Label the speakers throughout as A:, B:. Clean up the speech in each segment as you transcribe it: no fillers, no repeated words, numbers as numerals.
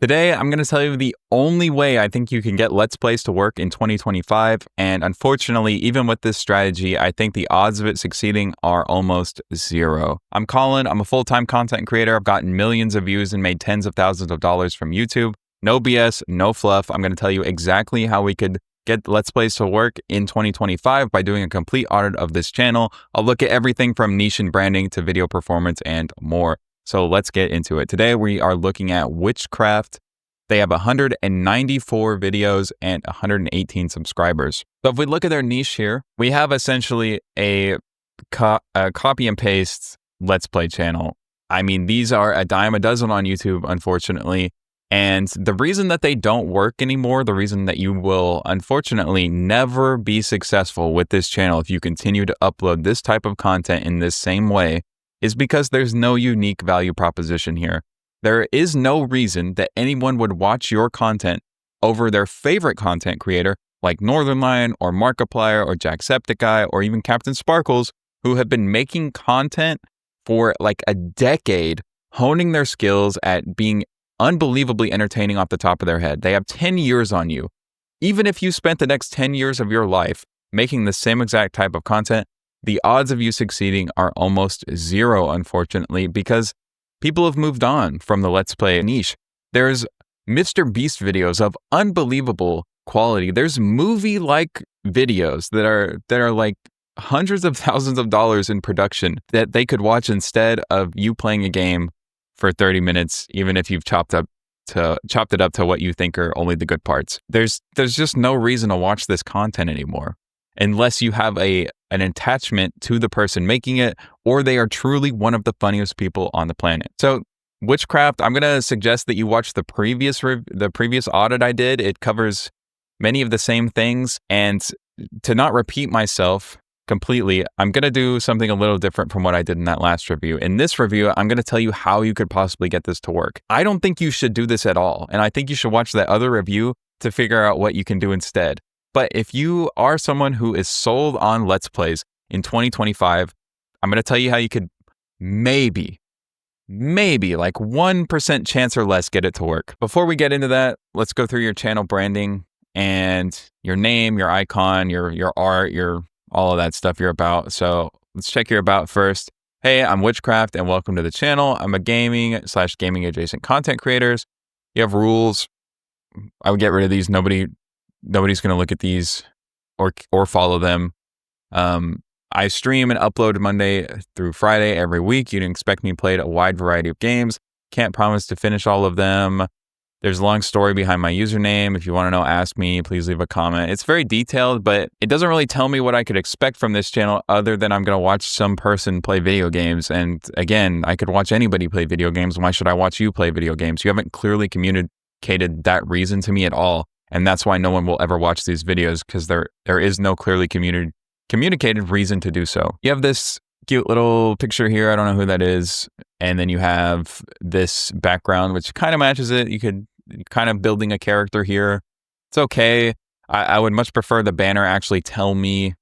A: Today, I'm going to tell you the only way I think you can get Let's Plays to work in 2025, and unfortunately, even with this strategy, I think the odds of it succeeding are almost zero. I'm Colin, I'm a full-time content creator, I've gotten millions of views and made tens of thousands of dollars from YouTube. No BS, no fluff, I'm going to tell you exactly how we could get Let's Plays to work in 2025 by doing a complete audit of this channel. I'll look at everything from niche and branding to video performance and more. So let's get into it. Today we are looking at Witchcraft. They have 194 videos and 118 subscribers. So if we look at their niche here, we have essentially a copy and paste Let's Play channel. I mean, these are a dime a dozen on YouTube, unfortunately. And the reason that they don't work anymore, the reason that you will unfortunately never be successful with this channel if you continue to upload this type of content in this same way, is because there's no unique value proposition here. There is no reason that anyone would watch your content over their favorite content creator like Northern Lion or Markiplier or Jacksepticeye or even Captain Sparkles, who have been making content for like a decade, honing their skills at being unbelievably entertaining off the top of their head. They have 10 years on you. Even if you spent the next 10 years of your life making the same exact type of content, the odds of you succeeding are almost zero, unfortunately, because people have moved on from the Let's Play niche. There's Mr. Beast videos of unbelievable quality. There's movie-like videos that are like hundreds of thousands of dollars in production that they could watch instead of you playing a game for 30 minutes, even if you've chopped it up to what you think are only the good parts. There's just no reason to watch this content anymore, unless you have an attachment to the person making it, or they are truly one of the funniest people on the planet. So Witchcraft, I'm going to suggest that you watch the previous audit I did. It covers many of the same things, and to not repeat myself completely, I'm going to do something a little different from what I did in that last review. In this review, I'm going to tell you how you could possibly get this to work. I don't think you should do this at all, and I think you should watch that other review to figure out what you can do instead. But if you are someone who is sold on Let's Plays in 2025, I'm going to tell you how you could maybe like 1% chance or less get it to work. Before we get into that, let's go through your channel branding and your name, your icon, your art, all of that stuff you're about. So let's check your about first. Hey, I'm Witchcraft and welcome to the channel. I'm a gaming adjacent content creators. You have rules. I would get rid of these. Nobody's going to look at these or follow them. I stream and upload Monday through Friday every week. You can expect me to play a wide variety of games. Can't promise to finish all of them. There's a long story behind my username. If you want to know, ask me. Please leave a comment. It's very detailed, but it doesn't really tell me what I could expect from this channel other than I'm going to watch some person play video games. And again, I could watch anybody play video games. Why should I watch you play video games? You haven't clearly communicated that reason to me at all. And that's why no one will ever watch these videos, because there is no clearly communicated reason to do so. You have this cute little picture here. I don't know who that is. And then you have this background, which kind of matches it. You could kind of building a character here. It's okay. I would much prefer the banner actually tell me,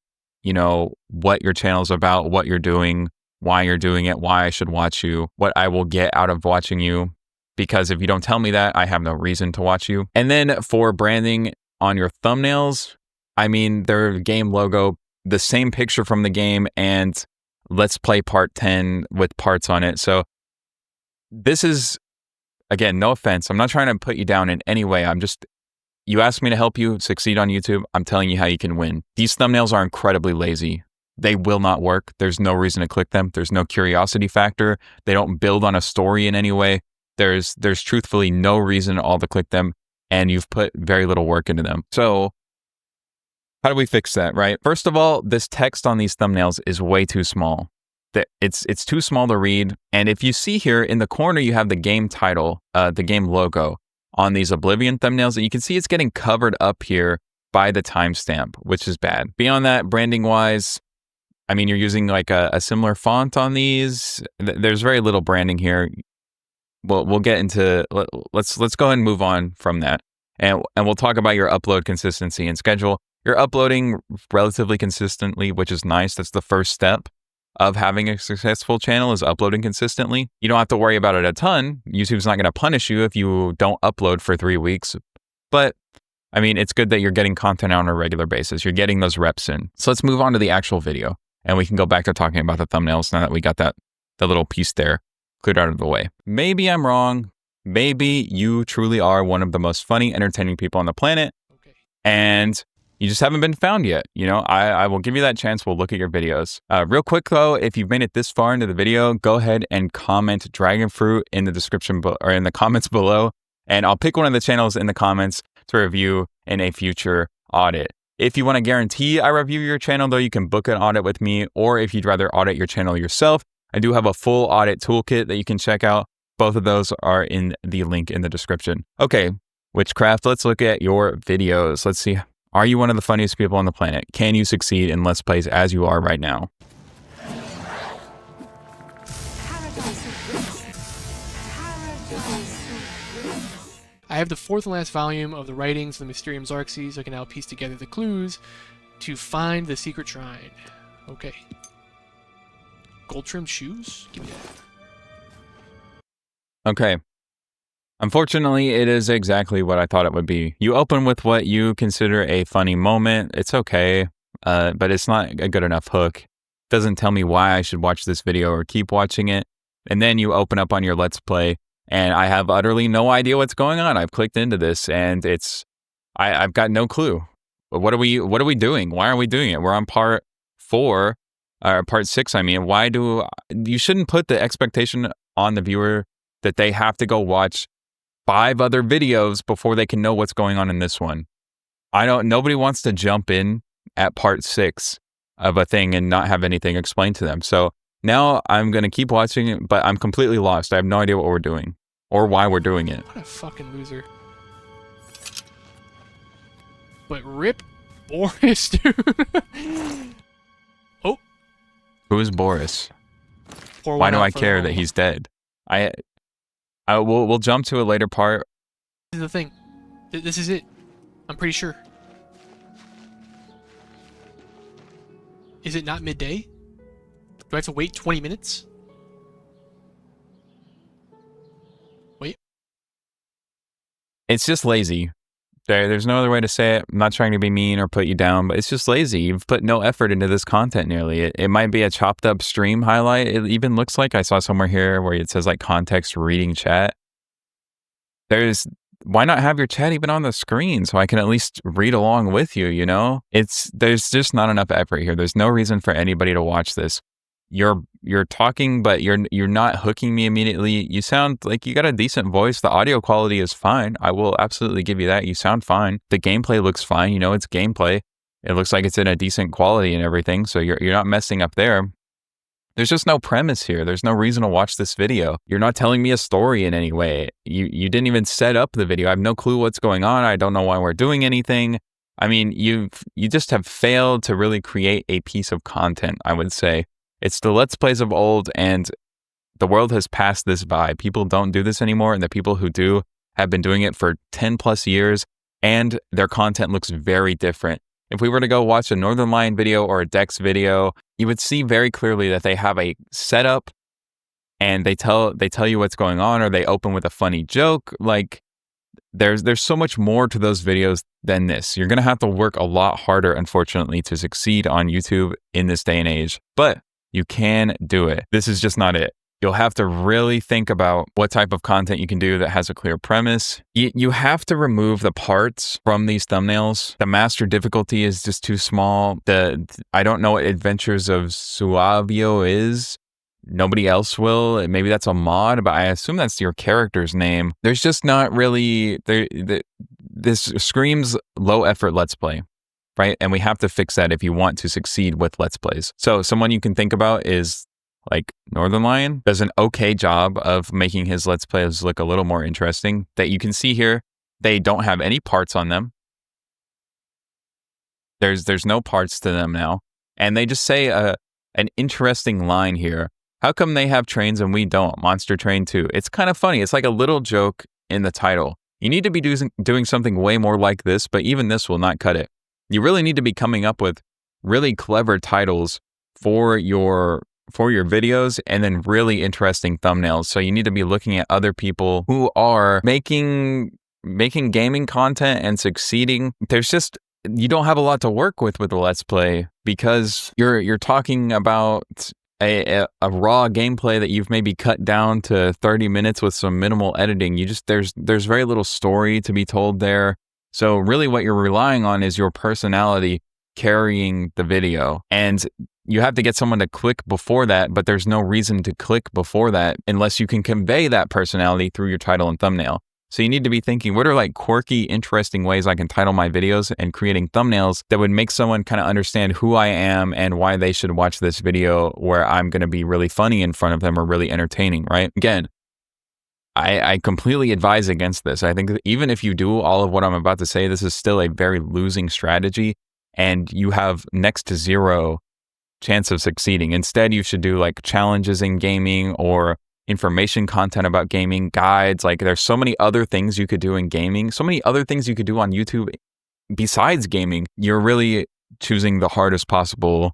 A: what your channel's about, what you're doing, why you're doing it, why I should watch you, what I will get out of watching you. Because if you don't tell me that, I have no reason to watch you. And then for branding on your thumbnails, I mean, their game logo, the same picture from the game, and Let's Play Part 10 with parts on it. So this is, again, no offense. I'm not trying to put you down in any way. You asked me to help you succeed on YouTube. I'm telling you how you can win. These thumbnails are incredibly lazy. They will not work. There's no reason to click them. There's no curiosity factor. They don't build on a story in any way. There's truthfully no reason at all to click them, and you've put very little work into them. So how do we fix that, right? First of all, this text on these thumbnails is way too small. It's too small to read. And if you see here in the corner, you have the game title, the game logo on these Oblivion thumbnails, and you can see it's getting covered up here by the timestamp, which is bad. Beyond that, branding wise, I mean, you're using like a similar font on these. There's very little branding here. We'll get into, let's go ahead and move on from that. And we'll talk about your upload consistency and schedule. You're uploading relatively consistently, which is nice. That's the first step. of having a successful channel is uploading consistently. You don't have to worry about it a ton. YouTube's not going to punish you if you don't upload for 3 weeks. But I mean, it's good that you're getting content out on a regular basis. You're getting those reps in. So let's move on to the actual video, and we can go back to talking about the thumbnails now that we got the little piece there cleared out of the way. Maybe I'm wrong. Maybe you truly are one of the most funny, entertaining people on the planet, and you just haven't been found yet. You know, I will give you that chance. We'll look at your videos. Real quick though, if you've made it this far into the video, go ahead and comment Dragon Fruit in the description or in the comments below, and I'll pick one of the channels in the comments to review in a future audit. If you want to guarantee I review your channel though, you can book an audit with me, or if you'd rather audit your channel yourself, I do have a full audit toolkit that you can check out. Both of those are in the link in the description. Okay, Witchcraft, let's look at your videos. Let's see. Are you one of the funniest people on the planet? Can you succeed in Let's Plays as you are right now?
B: I have the fourth and last volume of the writings of the Mysterium Xarxes, so I can now piece together the clues to find the secret shrine. Okay. Gold trimmed shoes? Give me that.
A: Okay. Unfortunately, it is exactly what I thought it would be. You open with what you consider a funny moment. It's okay, but it's not a good enough hook. Doesn't tell me why I should watch this video or keep watching it. And then you open up on your Let's Play, and I have utterly no idea what's going on. I've clicked into this, and I've got no clue. What are we doing? Why are we doing it? We're on part 4, or part 6. I mean, you shouldn't put the expectation on the viewer that they have to go watch 5 other videos before they can know what's going on in this one. Nobody wants to jump in at part 6 of a thing and not have anything explained to them. So now I'm going to keep watching it, but I'm completely lost. I have no idea what we're doing or why we're doing it.
B: What a fucking loser. But rip Boris, dude. Oh.
A: Who is Boris? Why do I care that he's dead? We'll jump to a later part.
B: This is the thing. This is it. I'm pretty sure. Is it not midday? Do I have to wait 20 minutes? Wait.
A: It's just lazy. There's no other way to say it. I'm not trying to be mean or put you down, but it's just lazy. You've put no effort into this content nearly. It might be a chopped up stream highlight. It even looks like I saw somewhere here where it says like context reading chat. Why not have your chat even on the screen so I can at least read along with you, you know? There's just not enough effort here. There's no reason for anybody to watch this. You're talking, but you're not hooking me immediately. You sound like you got a decent voice. The audio quality is fine. I will absolutely give you that. You sound fine. The gameplay looks fine. You know, it's gameplay. It looks like it's in a decent quality and everything. So you're not messing up there. There's just no premise here. There's no reason to watch this video. You're not telling me a story in any way. You didn't even set up the video. I have no clue what's going on. I don't know why we're doing anything. I mean, you just have failed to really create a piece of content, I would say. It's the Let's Plays of old, and the world has passed this by. People don't do this anymore, and the people who do have been doing it for 10 plus years, and their content looks very different. If we were to go watch a Northern Lion video or a Dex video, you would see very clearly that they have a setup, and they tell you what's going on, or they open with a funny joke. Like, there's so much more to those videos than this. You're gonna have to work a lot harder, unfortunately, to succeed on YouTube in this day and age. But you can do it. This is just not it. You'll have to really think about what type of content you can do that has a clear premise. You have to remove the parts from these thumbnails. The master difficulty is just too small. I don't know what Adventures of Suavio is. Nobody else will. Maybe that's a mod, but I assume that's your character's name. There's just not really... This screams low effort Let's Play. Right? And we have to fix that if you want to succeed with Let's Plays. So someone you can think about is like Northern Lion does an okay job of making his Let's Plays look a little more interesting. That you can see here, they don't have any parts on them. There's no parts to them now. And they just say an interesting line here. How come they have trains and we don't? Monster Train 2. It's kind of funny. It's like a little joke in the title. You need to be doing something way more like this, but even this will not cut it. You really need to be coming up with really clever titles for your for your videos, and then really interesting thumbnails. So you need to be looking at other people who are making gaming content and succeeding. You don't have a lot to work with a Let's Play, because you're talking about a raw gameplay that you've maybe cut down to 30 minutes with some minimal editing. There's very little story to be told there. So really what you're relying on is your personality carrying the video. And you have to get someone to click before that, but there's no reason to click before that unless you can convey that personality through your title and thumbnail. So you need to be thinking, what are like quirky, interesting ways I can title my videos, and creating thumbnails that would make someone kind of understand who I am and why they should watch this video, where I'm going to be really funny in front of them or really entertaining, right? Again, I completely advise against this. I think that even if you do all of what I'm about to say, this is still a very losing strategy, and you have next to zero chance of succeeding. Instead, you should do like challenges in gaming or information content about gaming, guides. Like, there's so many other things you could do in gaming, so many other things you could do on YouTube besides gaming. You're really choosing the hardest possible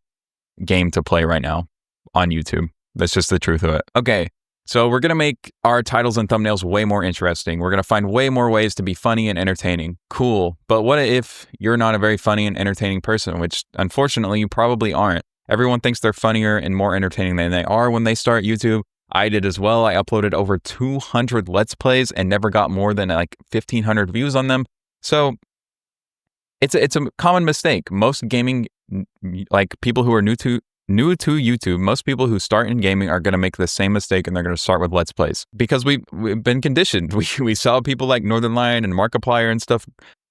A: game to play right now on YouTube. That's just the truth of it. Okay, so we're going to make our titles and thumbnails way more interesting. We're going to find way more ways to be funny and entertaining. Cool. But what if you're not a very funny and entertaining person, which unfortunately you probably aren't. Everyone thinks they're funnier and more entertaining than they are when they start YouTube. I did as well. I uploaded over 200 Let's Plays and never got more than like 1,500 views on them. So it's a common mistake. Most gaming, like people who are new to YouTube, most people who start in gaming are going to make the same mistake, and they're going to start with Let's Plays because we've been conditioned. We saw people like Northern Lion and Markiplier and stuff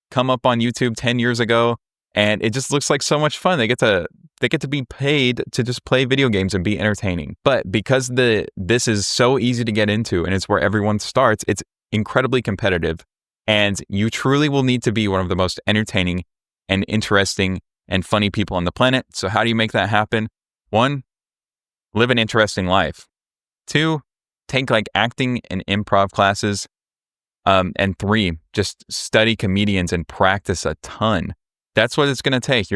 A: come up on YouTube 10 years ago, and it just looks like so much fun. They get to be paid to just play video games and be entertaining. But because this is so easy to get into and it's where everyone starts, it's incredibly competitive. And you truly will need to be one of the most entertaining and interesting and funny people on the planet. So how do you make that happen? 1, live an interesting life. 2, take like acting and improv classes. And 3, just study comedians and practice a ton. That's what it's going to take.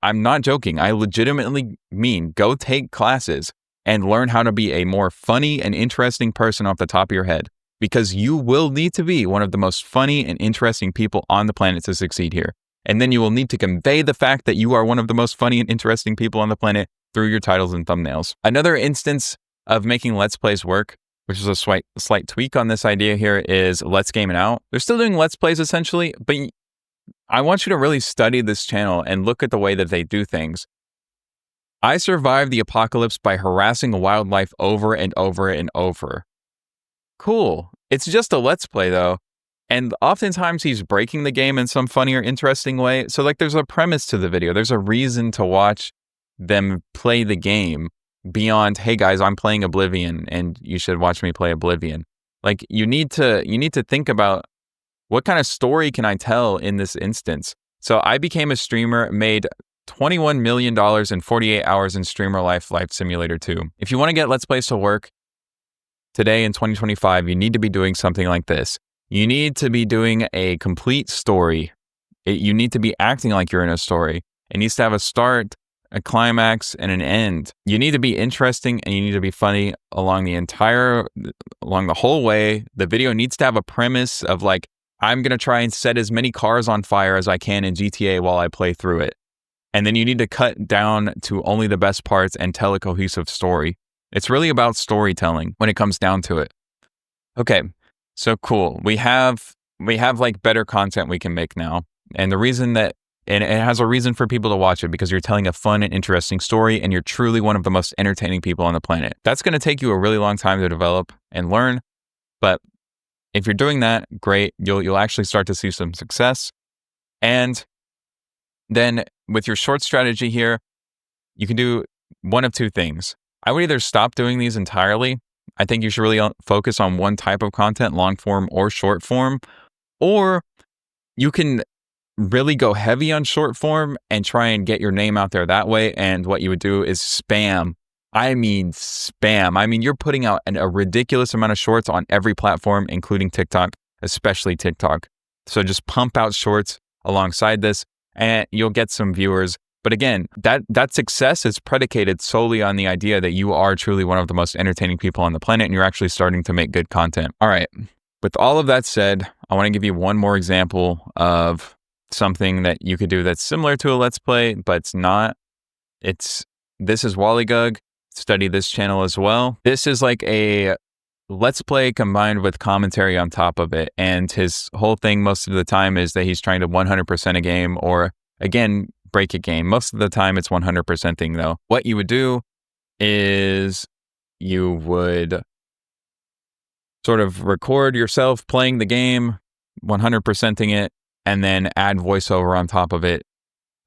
A: I'm not joking. I legitimately mean go take classes and learn how to be a more funny and interesting person off the top of your head, because you will need to be one of the most funny and interesting people on the planet to succeed here. And then you will need to convey the fact that you are one of the most funny and interesting people on the planet through your titles and thumbnails. Another instance of making Let's Plays work, which is a slight tweak on this idea here, is Let's Game It Out. They're still doing Let's Plays essentially, but I want you to really study this channel and look at the way that they do things. I survived the apocalypse by harassing wildlife over and over and over. Cool. It's just a Let's Play though. And oftentimes he's breaking the game in some funny or interesting way. So like there's a premise to the video. There's a reason to watch them play the game beyond, hey guys, I'm playing Oblivion and you should watch me play Oblivion. Like you need to think about, what kind of story can I tell in this instance? So I became a streamer, made $21 million in 48 hours in Streamer Life Flight Simulator 2. If you want to get Let's Plays to work today in 2025, you need to be doing something like this. You need to be doing a complete story. You need to be acting like you're in a story. It needs to have a start, a climax, and an end. You need to be interesting and you need to be funny along the whole way. The video needs to have a premise of like, I'm going to try and set as many cars on fire as I can in GTA while I play through it. And then you need to cut down to only the best parts and tell a cohesive story. It's really about storytelling when it comes down to it. Okay, so cool. We have like better content we can make now. And the reason that, and it has a reason for people to watch it, because you're telling a fun and interesting story and you're truly one of the most entertaining people on the planet. That's going to take you a really long time to develop and learn, but if you're doing that, great. You'll actually start to see some success. And then with your short strategy here, you can do one of two things. I would either stop doing these entirely. I think you should really focus on one type of content, long form or short form, or you can really go heavy on short form and try and get your name out there that way. And what you would do is spam. I mean, spam. I mean, you're putting out a ridiculous amount of shorts on every platform, including TikTok, especially TikTok. So just pump out shorts alongside this and you'll get some viewers But again, that success is predicated solely on the idea that you are truly one of the most entertaining people on the planet and you're actually starting to make good content. All right. With all of that said, I want to give you one more example of something that you could do that's similar to a Let's Play, but it's not. This is Wollygug. Study this channel as well. This is like a Let's Play combined with commentary on top of it. And his whole thing most of the time is that he's trying to 100% a game or, again, break a game. Most of the time it's 100% thing though. What you would do is you would sort of record yourself playing the game, 100%ing it, and then add voiceover on top of it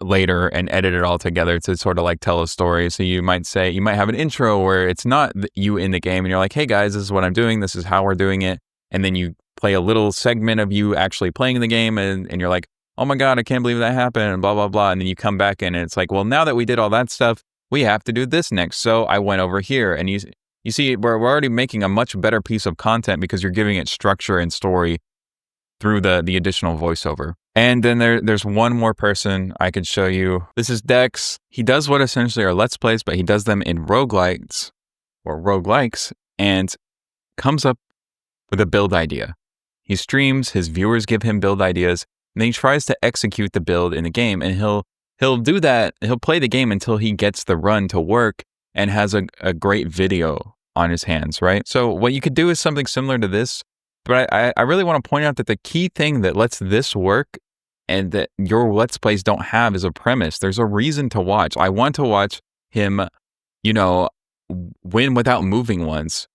A: later and edit it all together to sort of like tell a story. So you might have an intro where it's not you in the game and you're like, hey guys, this is what I'm doing. This is how we're doing it. And then you play a little segment of you actually playing the game and you're like, oh my God, I can't believe that happened and blah, blah, blah. And then you come back in and it's like, well, now that we did all that stuff, we have to do this next. So I went over here and you see, we're already making a much better piece of content because you're giving it structure and story through the additional voiceover. And then there's one more person I could show you. This is Dex. He does what essentially are Let's Plays, but he does them in roguelikes and comes up with a build idea. He streams, his viewers give him build ideas, and then he tries to execute the build in the game. And he'll do that. He'll play the game until he gets the run to work and has a great video on his hands, right? So what you could do is something similar to this. But I really want to point out that the key thing that lets this work and that your Let's Plays don't have is a premise. There's a reason to watch. I want to watch him, win without moving once.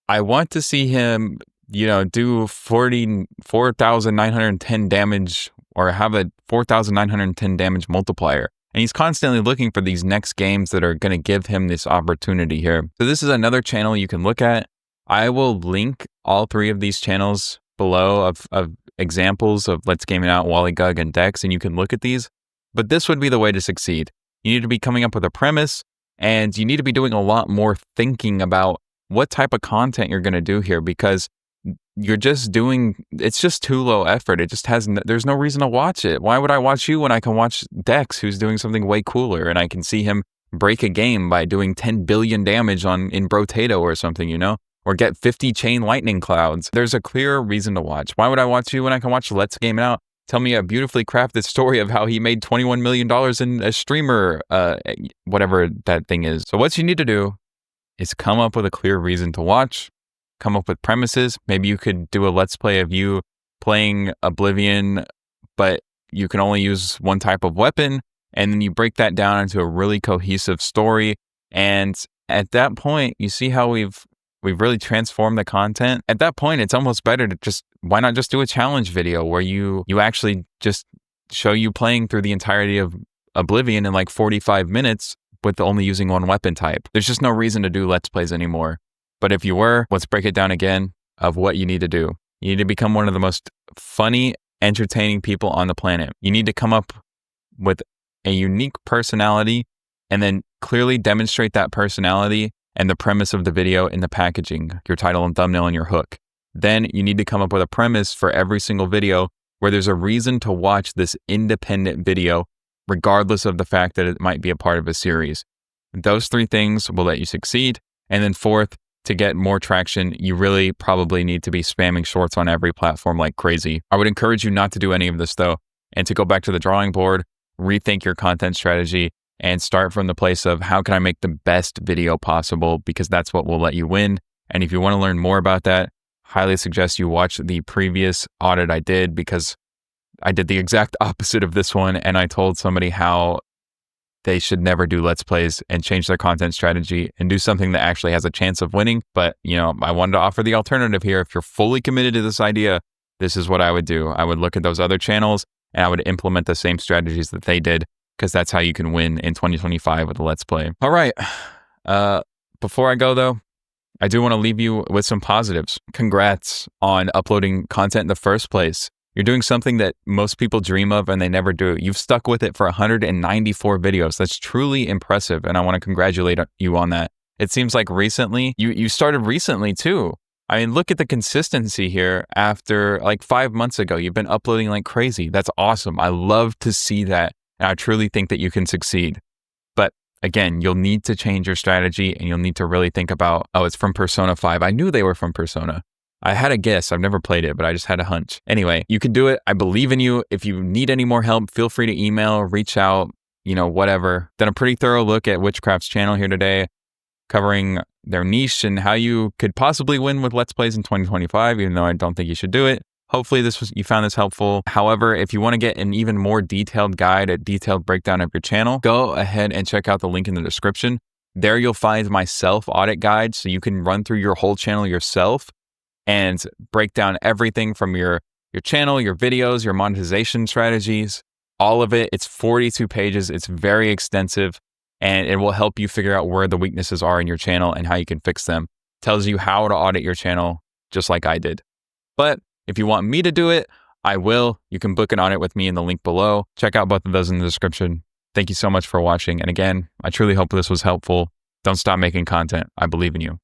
A: I want to see him, do 4,910 damage or have a 4,910 damage multiplier. And he's constantly looking for these next games that are going to give him this opportunity here. So this is another channel you can look at. I will link all three of these channels below of examples of Let's Game It Out, Wollygug, and Dex, and you can look at these. But this would be the way to succeed. You need to be coming up with a premise, and you need to be doing a lot more thinking about what type of content you're going to do here, because it's just too low effort. It just there's no reason to watch it. Why would I watch you when I can watch Dex, who's doing something way cooler, and I can see him break a game by doing 10 billion damage in Brotato or something, or get 50 chain lightning clouds. There's a clear reason to watch. Why would I watch you when I can watch Let's Game It Out? Tell me a beautifully crafted story of how he made $21 million in a streamer, whatever that thing is. So what you need to do is come up with a clear reason to watch, come up with premises. Maybe you could do a Let's Play of you playing Oblivion, but you can only use one type of weapon, and then you break that down into a really cohesive story. And at that point, you see how we've really transformed the content. At that point, it's almost better to why not just do a challenge video where you actually just show you playing through the entirety of Oblivion in like 45 minutes with only using one weapon type. There's just no reason to do Let's Plays anymore. But if you were, let's break it down again of what you need to do. You need to become one of the most funny, entertaining people on the planet. You need to come up with a unique personality and then clearly demonstrate that personality and the premise of the video in the packaging, your title and thumbnail and your hook. Then you need to come up with a premise for every single video where there's a reason to watch this independent video, regardless of the fact that it might be a part of a series. Those three things will let you succeed. And then fourth, to get more traction, you really probably need to be spamming shorts on every platform like crazy. I would encourage you not to do any of this though, and to go back to the drawing board, rethink your content strategy, and start from the place of how can I make the best video possible, because that's what will let you win. And if you want to learn more about that, highly suggest you watch the previous audit I did, because I did the exact opposite of this one, and I told somebody how they should never do Let's Plays and change their content strategy and do something that actually has a chance of winning. But, I wanted to offer the alternative here. If you're fully committed to this idea, this is what I would do. I would look at those other channels and I would implement the same strategies that they did, because that's how you can win in 2025 with a Let's Play. All right. Before I go though, I do want to leave you with some positives. Congrats on uploading content in the first place. You're doing something that most people dream of and they never do. You've stuck with it for 194 videos. That's truly impressive, and I want to congratulate you on that. It seems like recently, you started recently too. I mean, look at the consistency here after like 5 months ago. You've been uploading like crazy. That's awesome. I love to see that. And I truly think that you can succeed. But again, you'll need to change your strategy and you'll need to really think about, oh, it's from Persona 5. I knew they were from Persona. I had a guess. I've never played it, but I just had a hunch. Anyway, you can do it. I believe in you. If you need any more help, feel free to email, reach out, whatever. Done a pretty thorough look at Witchcraft's channel here today, covering their niche and how you could possibly win with Let's Plays in 2025, even though I don't think you should do it. Hopefully you found this helpful. However, if you want to get an even more detailed guide, a detailed breakdown of your channel, go ahead and check out the link in the description. There you'll find my self-audit guide, so you can run through your whole channel yourself and break down everything from your channel, your videos, your monetization strategies, all of it. It's 42 pages. It's very extensive, and it will help you figure out where the weaknesses are in your channel and how you can fix them. Tells you how to audit your channel, just like I did. But if you want me to do it, I will. You can book an audit with me in the link below. Check out both of those in the description. Thank you so much for watching. And again, I truly hope this was helpful. Don't stop making content. I believe in you.